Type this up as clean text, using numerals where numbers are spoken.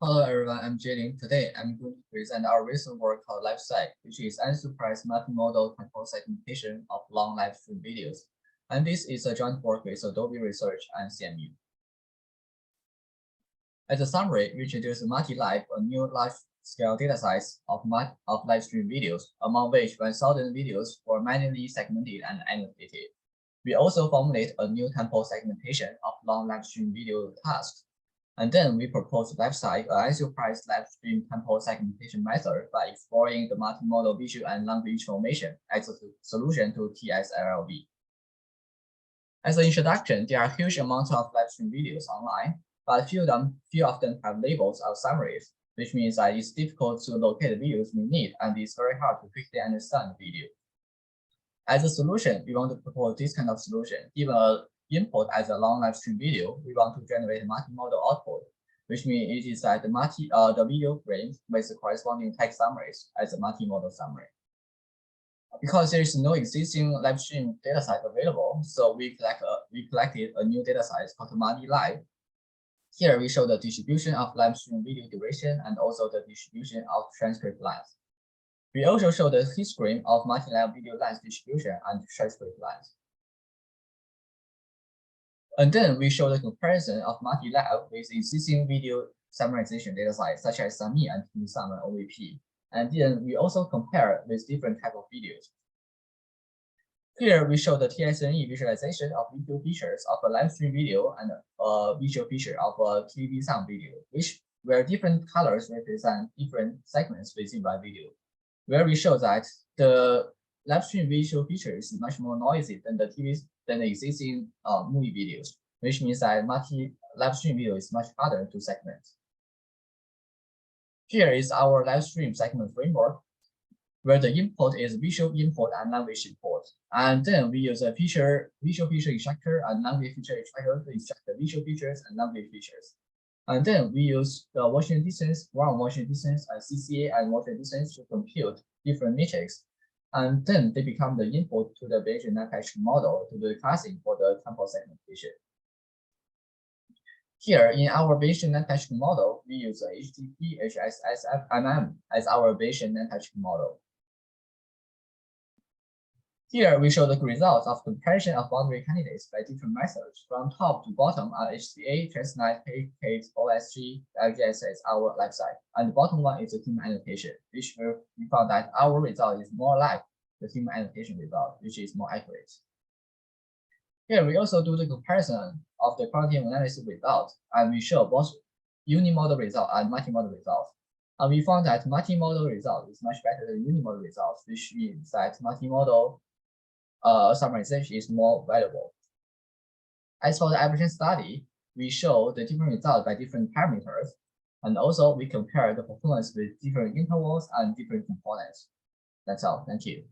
Hello everyone, I'm Jielin. Today I'm going to present our recent work called LiveSeg, which is unsupervised multimodal temporal segmentation of long live stream videos. And this is a joint work with Adobe Research and CMU. As a summary, we introduce MultiLive, a new large-scale data size of live stream videos, among which 1,000 videos were manually segmented and annotated. We also formulate a new temporal segmentation of long live stream video tasks. And then we propose LiveSeg, an unsupervised live stream temporal segmentation method by exploring the multimodal visual and non-visual information as a solution to TSLLV. As an introduction, there are huge amounts of live stream videos online, but few of them have labels or summaries, which means that it's difficult to locate the videos we need, and it's very hard to quickly understand the video. As a solution, we want to propose this kind of solution. Given an input as a long live stream video, we want to generate a multimodal output, which means it is that the video frame with the corresponding text summaries as a multimodal summary. Because there is no existing live stream dataset available, so we collected a new dataset called MultiLive. Here we show the distribution of live stream video duration and also the distribution of transcript length. We also show the histogram of MultiLive video length distribution and transcript length. And then we show the comparison of MultiLive with existing video summarization datasets such as SAMI and TSUM and OVP. And then we also compare with different types of videos. Here we show the TSLLV visualization of video features of a live stream video and a visual feature of a TV sound video, where different colors represent different segments within one video. Where we show that the live stream visual feature is much more noisy than the existing movie videos, which means that live stream video is much harder to segment. Here is our live stream segment framework, where the input is visual input and non-visual input. And then we use a visual feature extractor and non-visual feature extractor to extract the visual features and non-visual features. And then we use the Washington distance, Wang Washington distance, and CCA and Washington distance to compute different metrics. And then they become the input to the Bayesian non-patching model to do the classing for the temporal segmentation. Here in our Bayesian non-patching model, we use HTP, HSSFMM as our Bayesian non-patching model. Here we show the results of comparison of boundary candidates by different methods. From top to bottom are HCA, Transnight, Kate, OSG, LGS is our LiveSeg, and the bottom one is the human annotation, which we found that our result is more like the human annotation result, which is more accurate. Here we also do the comparison of the quantitative analysis results, and we show both unimodal result and multimodal results. And we found that multimodal result is much better than unimodal results, which means that multimodal summarization is more valuable. As for the average study, we show the different results by different parameters, and also we compare the performance with different intervals and different components. That's all. Thank you.